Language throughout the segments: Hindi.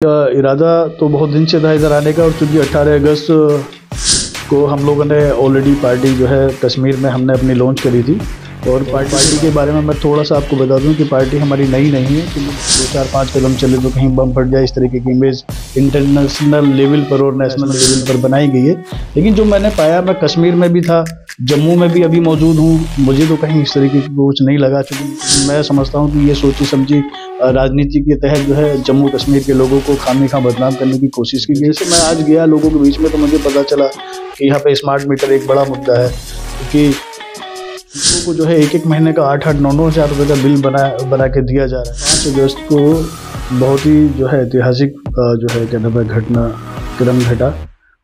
इरादा तो बहुत दिन से था इधर आने का, और चूँकि 18 अगस्त को हम लोगों ने ऑलरेडी पार्टी जो है कश्मीर में हमने अपनी लॉन्च करी थी। और पार्टी के बारे में मैं थोड़ा सा आपको बता दूं कि पार्टी हमारी नई नहीं है, क्योंकि 2-4-5 कदम चले तो कहीं बम फट जाए, इस तरीके की इमेज इंटरनेशनल लेवल पर और नेशनल लेवल पर बनाई गई है। लेकिन जो मैंने पाया, मैं कश्मीर में भी था, जम्मू में भी अभी मौजूद हूँ, मुझे तो कहीं इस तरीके की कुछ नहीं लगा। क्योंकि मैं समझता हूँ कि ये सोची समझी राजनीति के तहत जो है जम्मू कश्मीर के लोगों को खामखा बदनाम करने की कोशिश की गई। जैसे मैं आज गया लोगों के बीच में तो मुझे पता चला कि यहाँ पे स्मार्ट मीटर एक बड़ा मुद्दा है, क्योंकि लोगों को जो है एक महीने का 8-9 हज़ार रुपये का बिल बना के दिया जा रहा है। 5 अगस्त को बहुत ही जो है ऐतिहासिक जो है क्या नाम है घटनाक्रम घटा,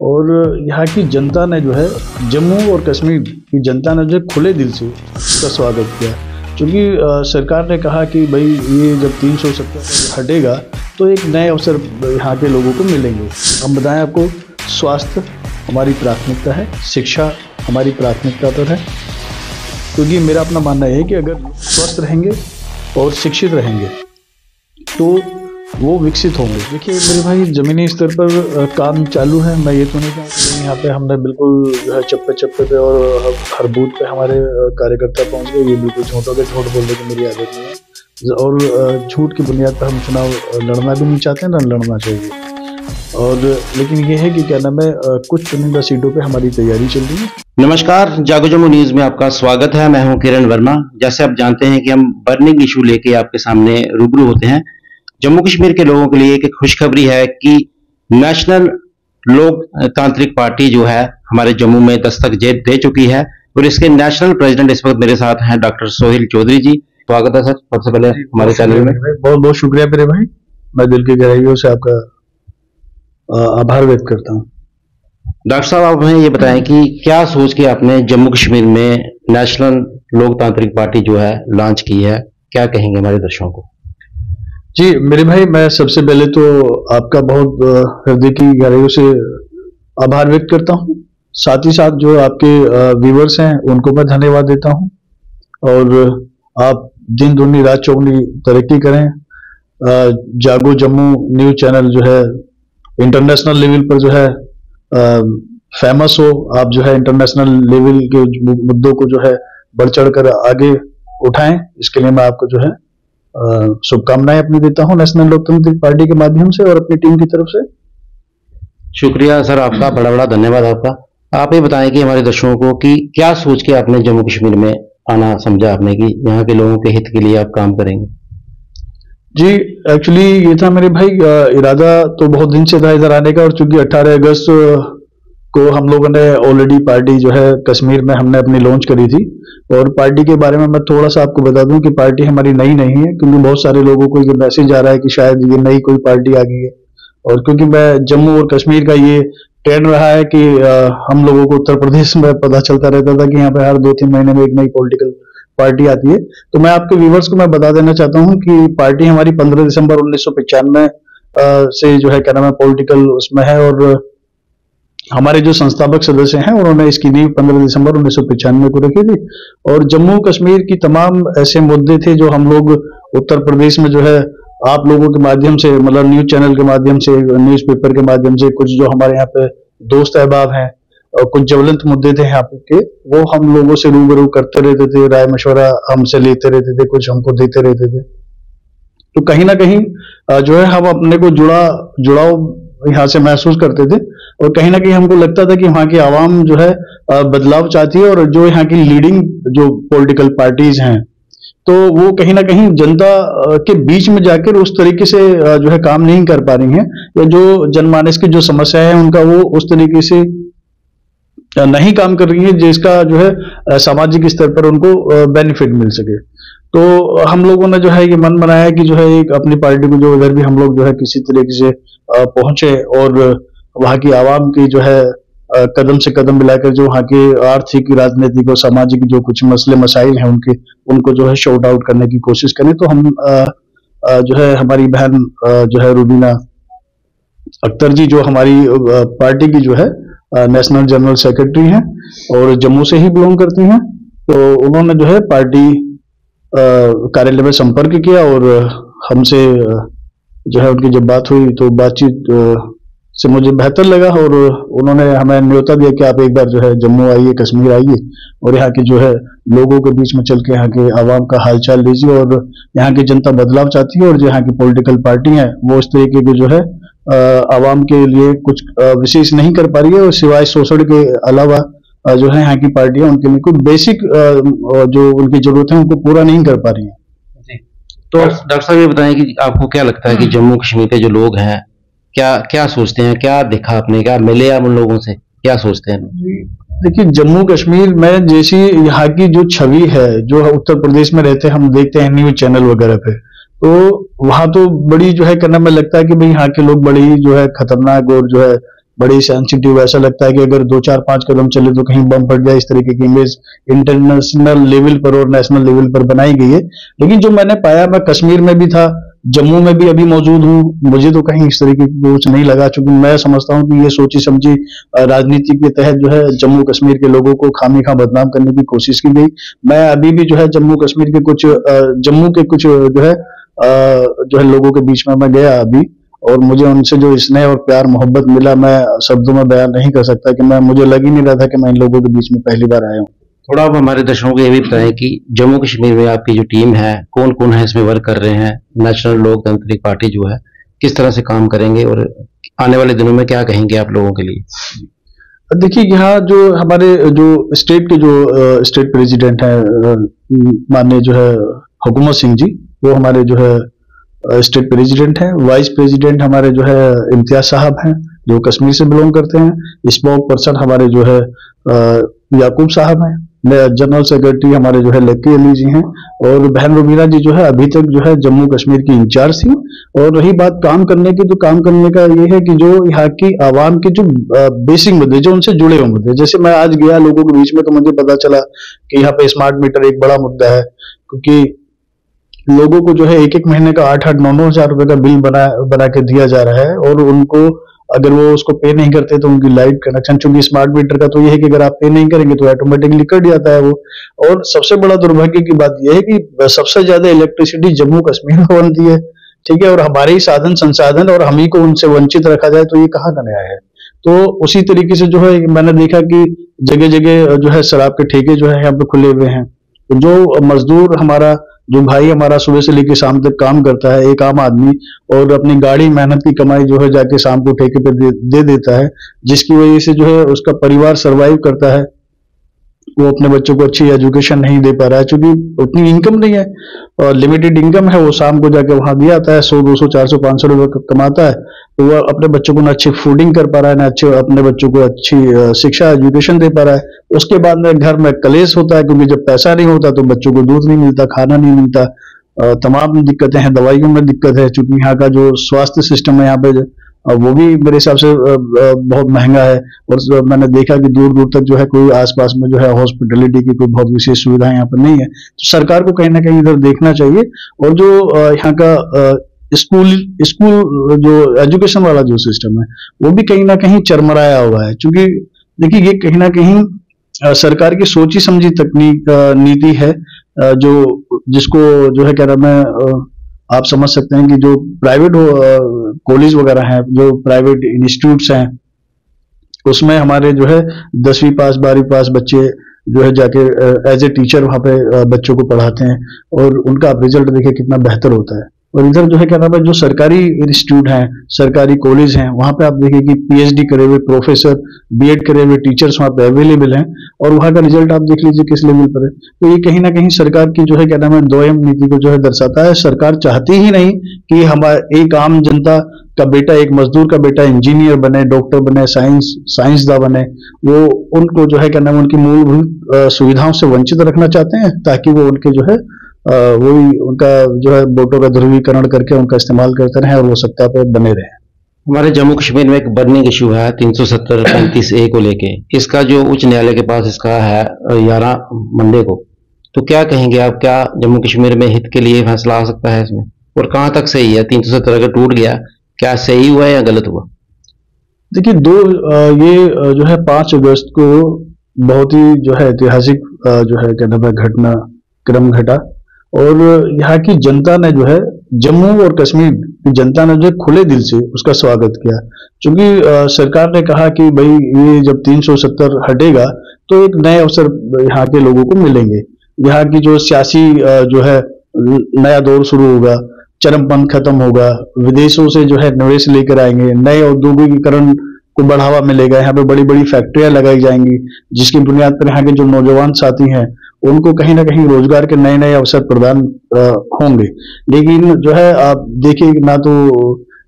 और यहाँ की जनता ने जो है, जम्मू और कश्मीर की जनता ने जो खुले दिल से उसका स्वागत किया। क्योंकि सरकार ने कहा कि भाई ये जब 370 हटेगा तो एक नए अवसर यहाँ के लोगों को मिलेंगे। हम बताएं आपको, स्वास्थ्य हमारी प्राथमिकता है, शिक्षा हमारी प्राथमिकता पर है, क्योंकि मेरा अपना मानना है कि अगर स्वस्थ रहेंगे और शिक्षित रहेंगे तो वो विकसित होंगे। देखिए मेरे भाई, ज़मीनी स्तर पर काम चालू है। मैं ये तो नहीं कहूँगा, यहाँ पे हमने बिल्कुल जो है चप्पे चप्पे पे और हर बूथ पे हमारे कार्यकर्ता पहुँच गए, ये बिल्कुल झूठ हो गया। झूठ बोलने की मेरी आदत नहीं है, और झूठ की बुनियाद पर हम चुनाव लड़ना भी नहीं चाहते, ना लड़ना चाहिए। और लेकिन ये है कि क्या नाम है, कुछ चुनिंदा सीटों पे हमारी तैयारी चल रही है। नमस्कार, जागो जम्मू न्यूज में आपका स्वागत है। मैं हूं किरण वर्मा। जैसे आप जानते हैं कि हम बर्निंग इशू लेके आपके सामने रूबरू होते हैं। जम्मू कश्मीर के लोगों के लिए एक खुशखबरी है कि नेशनल लोकतांत्रिक पार्टी जो है हमारे जम्मू में दस्तक दे चुकी है, और इसके नेशनल प्रेसिडेंट इस वक्त मेरे साथ हैं डॉक्टर सोहेल चौधरी जी। स्वागत है सर सबसे पहले हमारे चैनल में। बहुत बहुत शुक्रिया मेरे भाई, मैं दिल की गहराइयों से आपका आभार व्यक्त करता हूँ। डॉक्टर साहब, आप हमें ये बताएं कि क्या सोच के आपने जम्मू कश्मीर में नेशनल लोकतांत्रिक पार्टी जो है लॉन्च की है, क्या कहेंगे हमारे दर्शकों को? जी मेरे भाई, मैं सबसे पहले तो आपका बहुत हृदय की गहराइयों से आभार व्यक्त करता हूँ। साथ ही साथ जो आपके व्यूवर्स हैं उनको मैं धन्यवाद देता हूँ, और आप दिन दुनी रात चौगुनी तरक्की करें। जागो जम्मू न्यूज चैनल जो है इंटरनेशनल लेवल पर जो है फेमस हो, आप जो है इंटरनेशनल लेवल के मुद्दों को जो है बढ़ चढ़ कर आगे उठाएं। इसके लिए मैं आपको जो है शुभकामनाएं अपनी देता हूं नेशनल लोकतांत्रिक पार्टी के माध्यम से और अपनी टीम की तरफ से। शुक्रिया सर आपका, बड़ा बड़ा धन्यवाद आपका। आप ये बताएं कि हमारे दर्शकों को कि क्या सोच के आपने जम्मू कश्मीर में आना समझा आपने कि यहाँ के लोगों के हित के लिए आप काम करेंगे? जी एक्चुअली ये था मेरे भाई, इरादा तो बहुत दिन से था इधर आने का, और चूंकि 18 अगस्त को हम लोगों ने ऑलरेडी पार्टी जो है कश्मीर में हमने अपनी लॉन्च करी थी। और पार्टी के बारे में मैं थोड़ा सा आपको बता दूं कि पार्टी हमारी नई नहीं है, क्योंकि बहुत सारे लोगों को ये मैसेज आ रहा है कि शायद ये नई कोई पार्टी आ गई है। और क्योंकि मैं जम्मू और कश्मीर का ये ट्रेंड रहा है कि हम लोगों को उत्तर प्रदेश में पता चलता रहता था कि यहाँ पे हर 2-3 महीने में एक नई पॉलिटिकल पार्टी आती है। तो मैं आपके व्यूवर्स को मैं बता देना चाहता हूँ कि पार्टी हमारी 15 दिसंबर 1995 से जो है क्या नाम है पॉलिटिकल उसमें है, और हमारे जो संस्थापक सदस्य हैं उन्होंने इसकी नींव 15 दिसंबर 1995 को रखी थी। और जम्मू कश्मीर की तमाम ऐसे मुद्दे थे जो हम लोग उत्तर प्रदेश में जो है आप लोगों के माध्यम से, मतलब न्यूज चैनल के माध्यम से, न्यूज़पेपर के माध्यम से, कुछ जो हमारे यहाँ पे दोस्त अहबाब हैं और कुछ ज्वलंत मुद्दे थे यहाँ के, वो हम लोगों से रूबरू करते रहते थे, राय मशवरा हमसे लेते रहते थे, कुछ हमको देते रहते थे। तो कहीं ना कहीं जो है हम अपने को जुड़ाव यहाँ से महसूस करते थे, और कहीं ना कहीं हमको लगता था कि वहाँ की आवाम जो है बदलाव चाहती है, और जो यहाँ की लीडिंग जो पॉलिटिकल पार्टीज हैं तो वो कहीं ना कहीं जनता के बीच में जाकर उस तरीके से जो है काम नहीं कर पा रही हैं, या जो जनमानस की जो समस्या है उनका वो उस तरीके से नहीं काम कर रही है जिसका जो है सामाजिक स्तर पर उनको बेनिफिट मिल सके। तो हम लोगों ने जो है ये मन बनाया कि जो है एक अपनी पार्टी को जो उधर भी हम लोग जो है किसी तरीके से पहुंचे, और वहाँ की आवाम की जो है कदम से कदम मिलाकर जो वहाँ की आर्थिक, राजनीतिक और सामाजिक जो कुछ मसले मसाइल हैं उनको जो है शॉर्ट आउट करने की कोशिश करें। तो हम जो है हमारी बहन जो है रुबीना अख्तर जी, जो हमारी पार्टी की जो है नेशनल जनरल सेक्रेटरी हैं और जम्मू से ही बिलोंग करती हैं, तो उन्होंने जो है पार्टी कार्यालय में संपर्क किया और हमसे जो है उनकी जब बात हुई तो बातचीत से मुझे बेहतर लगा, और उन्होंने हमें न्योता दिया कि आप एक बार जो है जम्मू आइए, कश्मीर आइए, और यहाँ के जो है लोगों के बीच में चल के यहाँ के आवाम का हालचाल लीजिए। और यहाँ की जनता बदलाव चाहती है, और जो यहाँ की पॉलिटिकल पार्टी है वो इस तरीके के जो है आवाम के लिए कुछ विशेष नहीं कर पा रही है, और सिवाय शोषण के अलावा जो है यहाँ की पार्टियां उनके लिए कुछ बेसिक जो उनकी जरूरत है उनको पूरा नहीं कर पा रही है। तो डॉक्टर साहब ये बताएं कि आपको क्या लगता है कि जम्मू कश्मीर के जो लोग हैं क्या क्या सोचते हैं, क्या देखा आपने, क्या मिले आप उन लोगों से, क्या सोचते हैं? देखिए, जम्मू कश्मीर में जैसी यहाँ की जो छवि है, जो उत्तर प्रदेश में रहते हैं हम देखते हैं न्यूज चैनल वगैरह पे, तो वहां तो बड़ी जो है करने में लगता है कि भाई यहाँ के लोग बड़ी जो है खतरनाक और जो है बड़ी सेंसिटिव, ऐसा लगता है कि अगर 2-4-5 कदम चले तो कहीं बम फट जाए, इस तरीके की इमेज इंटरनेशनल लेवल पर और नेशनल लेवल पर बनाई गई है। लेकिन जो मैंने पाया, मैं कश्मीर में भी था, जम्मू में भी अभी मौजूद हूँ, मुझे तो कहीं इस तरीके की कुछ नहीं लगा, क्योंकि मैं समझता हूँ कि ये सोची समझी राजनीति के तहत जो है जम्मू कश्मीर के लोगों को खामखा बदनाम करने की कोशिश की गई। मैं अभी भी जो है जम्मू कश्मीर के कुछ जम्मू के कुछ जो है लोगों के बीच में मैं गया अभी, और मुझे उनसे जो स्नेह और प्यार मोहब्बत मिला, मैं शब्दों में बयान नहीं कर सकता कि मुझे लग ही नहीं रहा था कि मैं इन लोगों के बीच में पहली बार आया हूँ। थोड़ा आप हमारे दर्शकों को ये भी बताएं कि जम्मू कश्मीर में आपकी जो टीम है, कौन कौन है इसमें वर्क कर रहे हैं, नेशनल लोकतांत्रिक पार्टी जो है किस तरह से काम करेंगे, और आने वाले दिनों में क्या कहेंगे आप लोगों के लिए? देखिए, यहाँ जो हमारे जो स्टेट के जो स्टेट प्रेसिडेंट है माननीय जो है हुकूमत सिंह जी, वो हमारे जो है स्टेट प्रेसिडेंट हैं। वाइस प्रेसिडेंट हमारे जो है इम्तियाज साहब हैं, जो कश्मीर से बिलोंग करते हैं। स्पोक पर्सन हमारे जो है याकूब साहब हैं। जनरल सेक्रेटरी हमारे जो है लक्की अली जी हैं, और बहन रुबीना जी जो है अभी तक जो है जम्मू कश्मीर की इंचार्ज थी। और रही बात काम करने की, तो काम करने का ये है कि जो यहाँ की आवाम के जो बेसिक मुद्दे, जो उनसे जुड़े हुए मुद्दे, जैसे मैं आज गया लोगों के बीच में तो मुझे पता चला कि यहाँ पे स्मार्ट मीटर एक बड़ा मुद्दा है, क्योंकि लोगों को जो है एक एक महीने का 8-8, 9-9 हजार रुपए का बिल बना के दिया जा रहा है, और उनको अगर वो उसको पे नहीं करते तो उनकी लाइट कनेक्शन, चूंकि स्मार्ट मीटर का तो ये है कि अगर आप पे नहीं करेंगे तो ऑटोमेटिकली कट जाता है वो। और सबसे बड़ा दुर्भाग्य की बात यह है कि सबसे ज्यादा इलेक्ट्रिसिटी जम्मू कश्मीर में बनती है, ठीक है, और हमारे ही साधन संसाधन और हम ही को उनसे वंचित रखा जाए, तो ये कहाँ का न्याय है। तो उसी तरीके से जो है मैंने देखा कि जगह जगह जो है शराब के ठेके जो है यहाँ पे खुले हुए हैं। तो जो मजदूर हमारा, जो भाई हमारा सुबह से लेकर शाम तक काम करता है, एक आम आदमी, और अपनी गाड़ी मेहनत की कमाई जो है जाके शाम को ठेके पे दे देता है, जिसकी वजह से जो है उसका परिवार सरवाइव करता है, वो अपने बच्चों को अच्छी एजुकेशन नहीं दे पा रहा है, क्योंकि उतनी इनकम नहीं है और लिमिटेड इनकम है। वो शाम को जाके वहां दिया आता है, 100, 200, 400, 500 रुपए कमाता है, तो वो अपने बच्चों को ना अच्छी फूडिंग कर पा रहा है, ना अच्छे अपने बच्चों को अच्छी शिक्षा एजुकेशन दे पा रहा है। उसके बाद में घर में कलेश होता है, क्योंकि जब पैसा नहीं होता तो बच्चों को दूध नहीं मिलता, खाना नहीं मिलता, तमाम दिक्कतें हैं, दवाइयों में दिक्कत है, क्योंकि यहाँ का जो स्वास्थ्य सिस्टम है यहाँ पे वो भी मेरे हिसाब से बहुत महंगा है। और मैंने देखा कि दूर दूर तक जो है कोई आसपास में जो है हॉस्पिटलिटी की कोई बहुत विशेष सुविधा यहाँ पर नहीं है। तो सरकार को कहीं ना कहीं इधर देखना चाहिए। और जो यहाँ का स्कूल जो एजुकेशन वाला जो सिस्टम है वो भी कहीं ना कहीं चरमराया हुआ है, क्योंकि देखिए ये कहीं ना कहीं सरकार की सोची समझी तकनीक नीति है, जो जिसको जो है क्या नाम है, आप समझ सकते हैं कि जो प्राइवेट कॉलेज वगैरह हैं, जो प्राइवेट इंस्टीट्यूट्स हैं, उसमें हमारे जो है 10वीं पास 12वीं पास बच्चे जो है जाके एज ए टीचर वहां पे बच्चों को पढ़ाते हैं, और उनका रिजल्ट देखिए कितना बेहतर होता है। और इधर जो है क्या नाम है, जो सरकारी इंस्टीट्यूट हैं, सरकारी कॉलेज हैं, वहां पे आप देखिए कि पीएचडी करे हुए प्रोफेसर, बीएड करे हुए टीचर्स वहां पे अवेलेबल हैं, और वहां का रिजल्ट आप देख लीजिए किस लेवल पर है। तो ये कहीं ना कहीं सरकार की जो है क्या नाम है दोयम नीति को जो है दर्शाता है। सरकार चाहती ही नहीं कि हमारे एक आम जनता का बेटा, एक मजदूर का बेटा इंजीनियर बने, डॉक्टर बने, साइंसदा बने। वो उनको जो है क्या नाम, उनकी मूलभूत सुविधाओं से वंचित रखना चाहते हैं, ताकि वो उनके जो है वही उनका जो है वोटों का ध्रुवीकरण करके उनका इस्तेमाल करते रहे और वो सत्ता पर बने रहे। हमारे जम्मू कश्मीर में एक बर्निंग इशू है 370-35A को लेके, इसका जो उच्च न्यायालय के पास इसका है 11 मंडे को, तो क्या कहेंगे आप, क्या जम्मू कश्मीर में हित के लिए फैसला आ सकता है इसमें, और कहाँ तक सही है? 370 अगर टूट गया, क्या सही हुआ या गलत हुआ? देखिए, ये जो है 5 अगस्त को बहुत ही जो है ऐतिहासिक जो है क्या नाम है घटना क्रम घटा, और यहाँ की जनता ने जो है जम्मू और कश्मीर की जनता ने जो खुले दिल से उसका स्वागत किया, क्योंकि सरकार ने कहा कि भाई ये जब 370 हटेगा तो एक नए अवसर यहाँ के लोगों को मिलेंगे, यहाँ की जो सियासी जो है नया दौर शुरू होगा, चरमपंथ खत्म होगा, विदेशों से जो है निवेश लेकर आएंगे, नए औद्योगिकीकरण को बढ़ावा मिलेगा, यहाँ पे बड़ी बड़ी फैक्ट्रियां लगाई जाएंगी जिसकी बुनियाद पर यहाँ के जो नौजवान साथी हैं उनको कहीं ना कहीं रोजगार के नए नए अवसर प्रदान होंगे। लेकिन जो है आप देखिए ना तो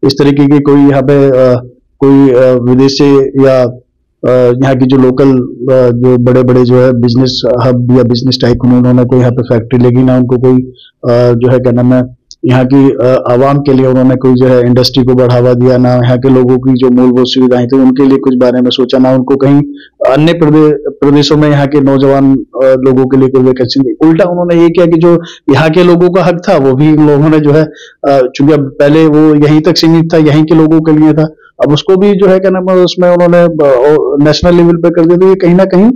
इस तरीके की कोई यहाँ पे कोई विदेश से या यहाँ की जो लोकल जो बड़े बड़े जो है बिजनेस हब या बिजनेस टाइकून उन्होंने कोई यहाँ पे फैक्ट्री लगी, ना उनको कोई जो है क्या नाम है यहाँ की आवाम के लिए उन्होंने कोई जो है इंडस्ट्री को बढ़ावा दिया, ना यहाँ के लोगों की जो मूलभूत सुविधाएं थी उनके लिए कुछ बारे में सोचा, ना उनको कहीं अन्य प्रदेशों में यहाँ के नौजवान लोगों के लिए कोई वैकेंसी दी। उल्टा उन्होंने ये किया कि जो यहाँ के लोगों का हक था वो भी इन लोगों ने जो है चूंकि अब पहले वो यहीं तक सीमित था, यहीं के लोगों के लिए था, अब उसको भी जो है क्या नाम है उसमें उन्होंने नेशनल लेवल पे कर दिया। तो ये कहीं ना कहीं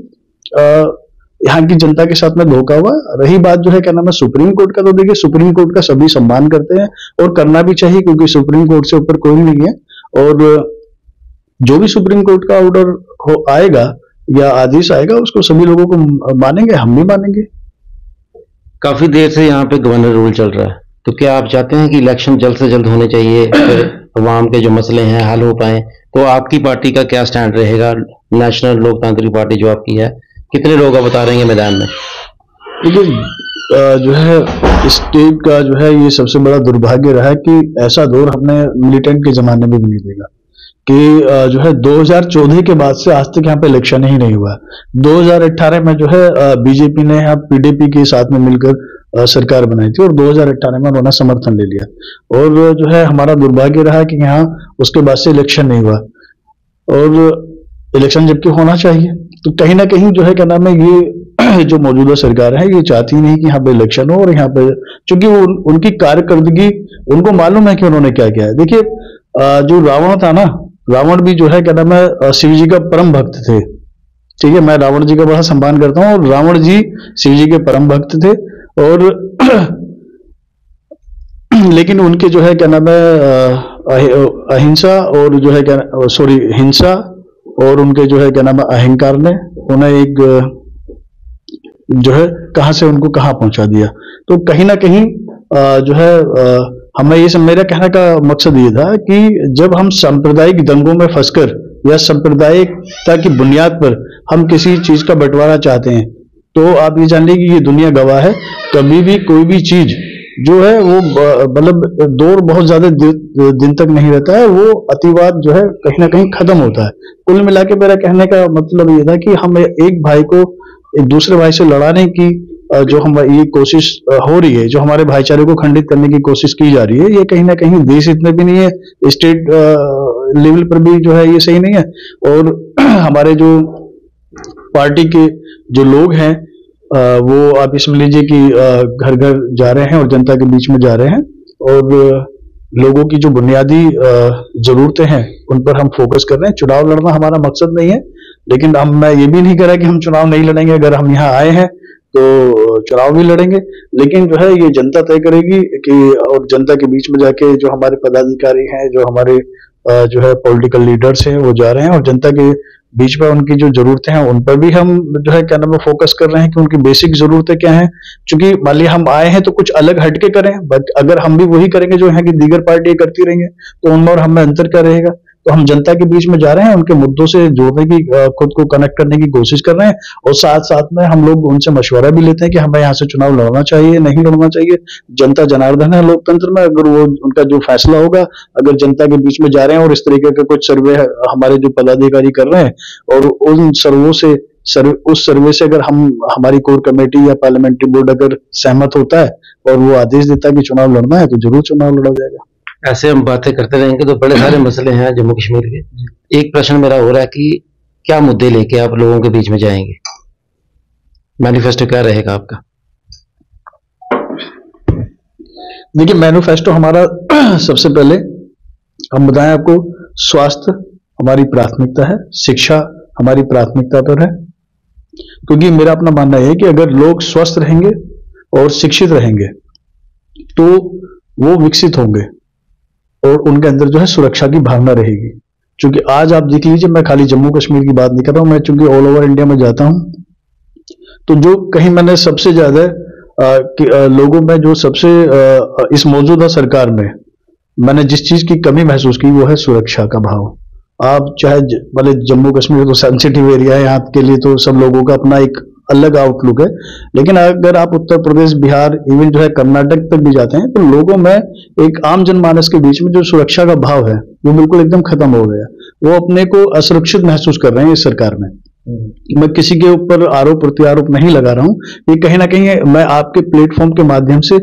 यहाँ की जनता के साथ में धोखा हुआ। रही बात जो है क्या नाम है सुप्रीम कोर्ट का, तो देखिए सुप्रीम कोर्ट का सभी सम्मान करते हैं और करना भी चाहिए, क्योंकि सुप्रीम कोर्ट से ऊपर कोई नहीं है, और जो भी सुप्रीम कोर्ट का ऑर्डर आएगा या आदेश आएगा उसको सभी लोगों को मानेंगे, हम भी मानेंगे। काफी देर से यहाँ पे गवर्नर रूल चल रहा है, तो क्या आप चाहते हैं कि इलेक्शन जल्द से जल्द होने चाहिए, फिर अवाम के जो मसले हैं हल हो पाए? तो आपकी पार्टी का क्या स्टैंड रहेगा? नेशनल लोकतांत्रिक पार्टी जो आपकी है, कितने लोग अब बता रहेंगे मैदान में? देखिए जो है स्टेट का जो है ये सबसे बड़ा दुर्भाग्य रहा है कि ऐसा दौर हमने मिलिटेंट के जमाने में भी नहीं देखा कि जो है 2014 के बाद से आज तक यहाँ पे इलेक्शन ही नहीं हुआ। 2018 में जो है बीजेपी ने यहाँ पीडीपी के साथ में मिलकर सरकार बनाई थी और 2018 में उन्होंने समर्थन ले लिया, और जो है हमारा दुर्भाग्य रहा कि यहाँ उसके बाद से इलेक्शन नहीं हुआ, और इलेक्शन जबकि होना चाहिए। तो कहीं ना कहीं जो है क्या नाम है ये जो मौजूदा सरकार है ये चाहती नहीं कि यहाँ पे इलेक्शन हो, और यहाँ पे चूंकि वो उनकी कार्यकर्दगी उनको मालूम है कि उन्होंने क्या किया है। देखिए जो रावण था ना, रावण भी जो है क्या नाम है शिव जी का परम भक्त थे, ठीक है, मैं रावण जी का बड़ा सम्मान करता हूँ, और रावण जी शिव जी के परम भक्त थे, और लेकिन उनके जो है क्या नाम है अहिंसा और जो है क्या हिंसा और उनके जो है क्या नाम है अहंकार ने उन्हें एक जो है कहां से उनको कहां पहुंचा दिया। तो कहीं ना कहीं जो है हमें ये सब, मेरा कहने का मकसद ये था कि जब हम सांप्रदायिक दंगों में फंसकर या सांप्रदायिकता की बुनियाद पर हम किसी चीज का बंटवारा चाहते हैं, तो आप ये जान लीजिए कि ये दुनिया गवाह है, कभी भी कोई भी चीज जो है वो मतलब दौर बहुत ज्यादा दिन तक नहीं रहता है, वो अतिवाद जो है कहीं ना कहीं खत्म होता है। कुल मिला के मेरा कहने का मतलब ये था कि हम एक भाई को एक दूसरे भाई से लड़ाने की जो हम ये कोशिश हो रही है, जो हमारे भाईचारे को खंडित करने की कोशिश की जा रही है, ये कहीं ना कहीं देश इतने भी नहीं है, स्टेट लेवल पर भी जो है ये सही नहीं है, और हमारे जो पार्टी के जो लोग हैं वो आप इसमें लीजिए कि घर घर जा रहे हैं और जनता के बीच में जा रहे हैं, और लोगों की जो बुनियादी जरूरतें हैं उन पर हम फोकस कर रहे हैं। चुनाव लड़ना हमारा मकसद नहीं है, लेकिन मैं ये भी नहीं कह रहा कि हम चुनाव नहीं लड़ेंगे। अगर हम यहाँ आए हैं तो चुनाव भी लड़ेंगे, लेकिन जो है ये जनता तय करेगी कि, और जनता के बीच में जाके जो हमारे पदाधिकारी हैं, जो हमारे जो है पॉलिटिकल लीडर्स हैं वो जा रहे हैं और जनता के बीच में उनकी जो जरूरतें हैं उन पर भी हम जो है क्या नाम है फोकस कर रहे हैं कि उनकी बेसिक जरूरतें क्या हैं। क्योंकि मान लिया हम आए हैं तो कुछ अलग हटके करें, बट अगर हम भी वही करेंगे जो यहाँ की दीगर पार्टियां करती रहेंगे तो उनमें और हमें अंतर क्या रहेगा। तो हम जनता के बीच में जा रहे हैं, उनके मुद्दों से जोड़ने की, खुद को कनेक्ट करने की कोशिश कर रहे हैं, और साथ साथ में हम लोग उनसे मशवरा भी लेते हैं कि हमें यहाँ से चुनाव लड़ना चाहिए, नहीं लड़ना चाहिए। जनता जनार्दन है लोकतंत्र में, अगर वो उनका जो फैसला होगा, अगर जनता के बीच में जा रहे हैं और इस तरीके का कुछ सर्वे हमारे जो पदाधिकारी कर रहे हैं और उन सर्वों से उस सर्वे से अगर हमारी कोर कमेटी या पार्लियामेंट्री बोर्ड अगर सहमत होता है और वो आदेश देता है कि चुनाव लड़ना है, तो जरूर चुनाव लड़ा जाएगा। ऐसे हम बातें करते रहेंगे तो बड़े सारे मसले हैं जम्मू कश्मीर के। एक प्रश्न मेरा हो रहा है कि क्या मुद्दे लेके आप लोगों के बीच में जाएंगे? मैनिफेस्टो क्या रहेगा आपका? देखिए मैनिफेस्टो हमारा सबसे पहले हम बताएं आपको, स्वास्थ्य हमारी प्राथमिकता है, शिक्षा हमारी प्राथमिकता पर है, क्योंकि मेरा अपना मानना है कि अगर लोग स्वस्थ रहेंगे और शिक्षित रहेंगे तो वो विकसित होंगे और उनके अंदर जो है सुरक्षा की भावना रहेगी। क्योंकि आज आप देख लीजिए, मैं खाली जम्मू कश्मीर की बात नहीं कर रहा हूं, मैं चूंकि ऑल ओवर इंडिया में जाता हूं, तो जो कहीं मैंने सबसे ज्यादा लोगों में जो सबसे इस मौजूदा सरकार में मैंने जिस चीज की कमी महसूस की वो है सुरक्षा का भाव। आप चाहे भले जम्मू कश्मीर तो सेंसिटिव एरिया है, यहाँ के लिए तो सब लोगों का अपना एक अलग आउटलुक है, लेकिन अगर आप उत्तर प्रदेश, बिहार, इवन जो है कर्नाटक तक भी जाते हैं, तो लोगों में एक आम जनमानस के बीच में जो सुरक्षा का भाव है वो बिल्कुल एकदम खत्म हो गया। वो अपने को असुरक्षित महसूस कर रहे हैं इस सरकार में। मैं किसी के ऊपर आरोप प्रत्यारोप नहीं लगा रहा हूं, ये कहीं ना कहीं मैं आपके प्लेटफॉर्म के माध्यम से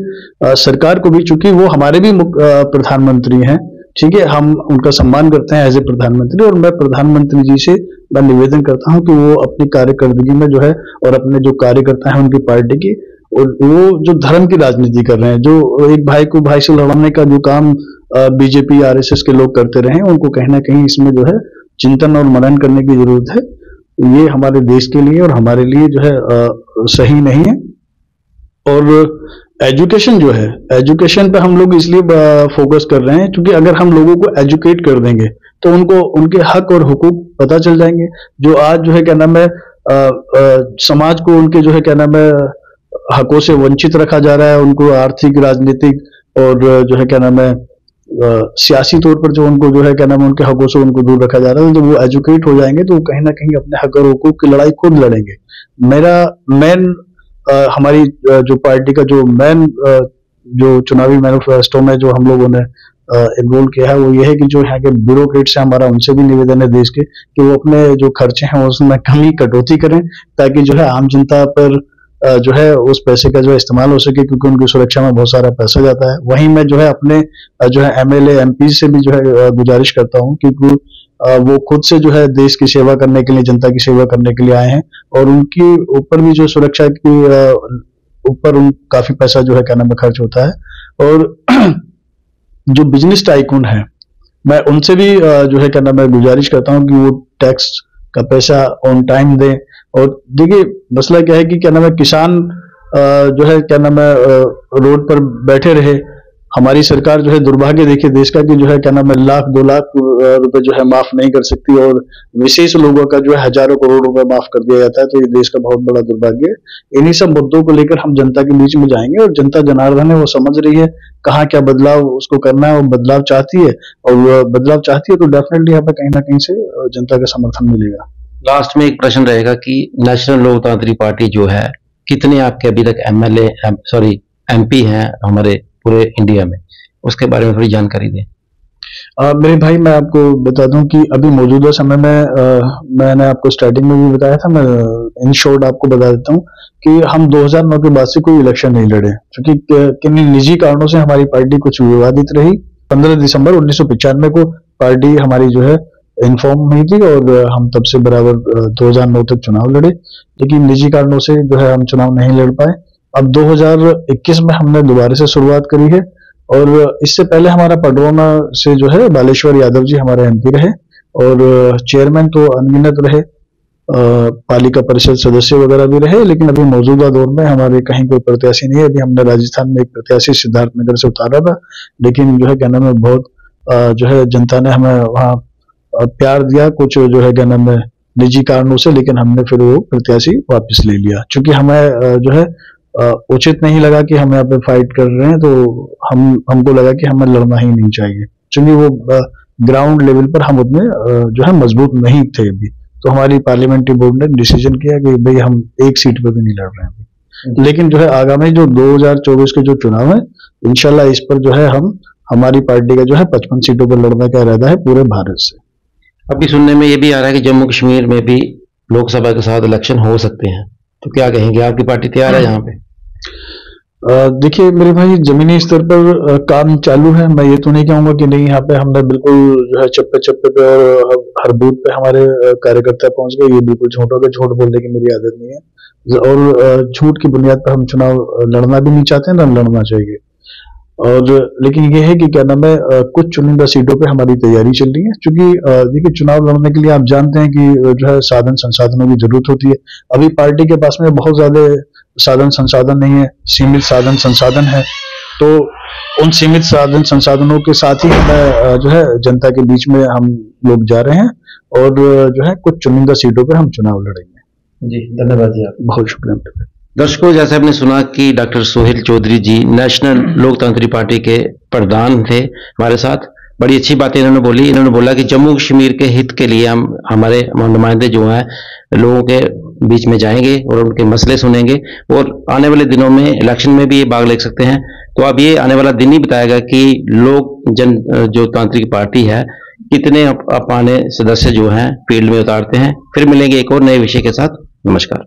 सरकार को भी, चूंकि वो हमारे भी प्रधानमंत्री हैं, ठीक है, हम उनका सम्मान करते हैं एज ए प्रधानमंत्री, और मैं प्रधानमंत्री जी से मैं निवेदन करता हूं कि वो अपनी कार्यकर्दगी में जो है और अपने जो कार्यकर्ता हैं उनकी पार्टी की, और वो जो धर्म की राजनीति कर रहे हैं, जो एक भाई को भाई से लड़ाने का जो काम बीजेपी आरएसएस के लोग करते रहे, उनको कहीं ना कहीं इसमें जो है चिंतन और मनन करने की जरूरत है। ये हमारे देश के लिए और हमारे लिए जो है सही नहीं है। और एजुकेशन जो है, एजुकेशन पे हम लोग इसलिए फोकस कर रहे हैं क्योंकि अगर हम लोगों को एजुकेट कर देंगे तो उनको उनके हक और हुकूक पता चल जाएंगे। जो आज जो है क्या नाम है समाज को उनके जो है क्या नाम है हकों से वंचित रखा जा रहा है, उनको आर्थिक, राजनीतिक और जो है क्या नाम है सियासी तौर पर जो उनको जो है क्या नाम है उनके हकों से उनको दूर रखा जा रहा है। जब वो एजुकेट हो जाएंगे तो वो कहीं ना कहीं अपने हक और हुकूक की लड़ाई खुद लड़ेंगे। मेरा मेन हमारी जो पार्टी का जो मेन जो चुनावी मैनिफेस्टो में जो हम लोगों ने इन्वॉल्व किया है वो ये है कि जो यहाँ के ब्यूरोक्रेट्स हैं हमारा, उनसे भी निवेदन है देश के कि वो अपने जो खर्चे हैं उसमें कमी कटौती करें, ताकि जो है आम जनता पर जो है उस पैसे का जो है इस्तेमाल हो सके, क्योंकि उनकी सुरक्षा में बहुत सारा पैसा जाता है। वहीं मैं जो है अपने जो है एमएलए एमपी से भी जो है गुजारिश करता हूँ कि वो खुद से जो है देश की सेवा करने के लिए, जनता की सेवा करने के लिए आए हैं, और उनकी ऊपर भी जो सुरक्षा की ऊपर काफी पैसा जो है क्या नाम खर्च होता है। और जो बिजनेस टाइकून है, मैं उनसे भी जो है क्या नाम है गुजारिश करता हूँ कि वो टैक्स का पैसा ऑन टाइम दें। और देखिए मसला क्या है कि क्या नाम है किसान जो है क्या नाम है रोड पर बैठे रहे, हमारी सरकार जो है दुर्भाग्य देखिए देश का कि जो है क्या नाम है 1 लाख 2 लाख रुपए जो है माफ नहीं कर सकती, और विशेष लोगों का जो है हजारों करोड़ रुपए माफ कर दिया जाता है। तो ये देश का बहुत बड़ा दुर्भाग्य है। इन्हीं सब मुद्दों को लेकर हम जनता के बीच में जाएंगे, और जनता जनार्दन है वो समझ रही है कहाँ क्या बदलाव उसको करना है, वो बदलाव चाहती है, और वो बदलाव चाहती है तो डेफिनेटली हमें कहीं ना कहीं से जनता का समर्थन मिलेगा। लास्ट में एक प्रश्न रहेगा कि नेशनल लोकतांत्रिक पार्टी जो है, कितने आपके अभी तक एमपी हैं हमारे पूरे इंडिया में, उसके बारे में थोड़ी जानकारी दें। मेरे भाई मैं आपको बता दूं कि अभी मौजूदा समय में मैंने आपको स्टार्टिंग में भी बताया था, मैं इन शॉर्ट आपको बता देता हूं कि हम 2009 के बाद से कोई इलेक्शन नहीं लड़े, क्योंकि किन्हीं निजी कारणों से हमारी पार्टी कुछ विवादित रही। 15 दिसंबर 1995 को पार्टी हमारी जो है इन्फॉर्म हुई थी, और हम तब से बराबर 2009 तक चुनाव लड़े, लेकिन निजी कारणों से जो है हम चुनाव नहीं लड़ पाए। अब 2021 में हमने दोबारा से शुरुआत करी है, और इससे पहले हमारा पडरौना से जो है बालेश्वर यादव जी हमारे एमपी रहे, और चेयरमैन तो अनगिनत रहे, पालिका परिषद सदस्य वगैरह भी रहे, लेकिन अभी मौजूदा दौर में हमारे कहीं कोई प्रत्याशी नहीं है। अभी हमने राजस्थान में एक प्रत्याशी सिद्धार्थनगर से उतारा था, लेकिन जो है क्या नाम है बहुत जो है जनता ने हमें वहाँ प्यार दिया, कुछ जो है क्या नाम है निजी कारणों से, लेकिन हमने फिर वो प्रत्याशी वापस ले लिया, क्योंकि हमें जो है उचित नहीं लगा कि हम यहाँ पे फाइट कर रहे हैं, तो हमको लगा कि हमें लड़ना ही नहीं चाहिए, क्योंकि वो ग्राउंड लेवल पर हम उतने जो है मजबूत नहीं थे अभी। तो हमारी पार्लियामेंट्री बोर्ड ने डिसीजन किया कि भाई हम एक सीट पे भी नहीं लड़ रहे हैं अभी, लेकिन जो है आगामी जो 2024 के जो चुनाव है, इंशाल्लाह इस पर जो है हमारी पार्टी का जो है 55 सीटों पर लड़ने का इरादा है पूरे भारत से। अभी सुनने में ये भी आ रहा है कि जम्मू कश्मीर में भी लोकसभा के साथ इलेक्शन हो सकते हैं, तो क्या कहेंगे, आपकी पार्टी तैयार है यहाँ पे? देखिए मेरे भाई, जमीनी स्तर पर काम चालू है। मैं ये तो नहीं कहूंगा कि नहीं, यहाँ पे हमने बिल्कुल जो है चप्पे चप्पे पे और हर बूथ पे हमारे कार्यकर्ता पहुंच गए, ये बिल्कुल झूठ होगा। झूठ बोलने की मेरी आदत नहीं है, और झूठ की बुनियाद पर हम चुनाव लड़ना भी नहीं चाहते, ना लड़ना चाहिए। और लेकिन ये है कि क्या नाम है कुछ चुनिंदा सीटों पे हमारी तैयारी चल रही है, क्योंकि देखिए चुनाव लड़ने के लिए आप जानते हैं कि जो है साधन संसाधनों की जरूरत होती है। अभी पार्टी के पास में बहुत ज्यादा साधन संसाधन नहीं है, सीमित साधन संसाधन है, तो उन सीमित साधन संसाधनों के साथ ही हमें जो है जनता के बीच में हम लोग जा रहे हैं और जो है कुछ चुनिंदा सीटों पे हम चुनाव लड़ेंगे। जी, धन्यवाद जी। आप बहुत शुक्रिया। दर्शकों, जैसे आपने सुना कि डॉक्टर सोहेल चौधरी जी नेशनल लोकतांत्रिक पार्टी के प्रधान थे हमारे साथ। बड़ी अच्छी बातें इन्होंने बोली। इन्होंने बोला कि जम्मू कश्मीर के हित के लिए हम हमारे नुमाइंदे जो हैं लोगों के बीच में जाएंगे और उनके मसले सुनेंगे और आने वाले दिनों में इलेक्शन में भी ये भाग ले सकते हैं। तो अब ये आने वाला दिन ही बताएगा कि लोक जन जो तांत्रिक पार्टी है कितने अपने सदस्य जो हैं फील्ड में उतारते हैं। फिर मिलेंगे एक और नए विषय के साथ। नमस्कार।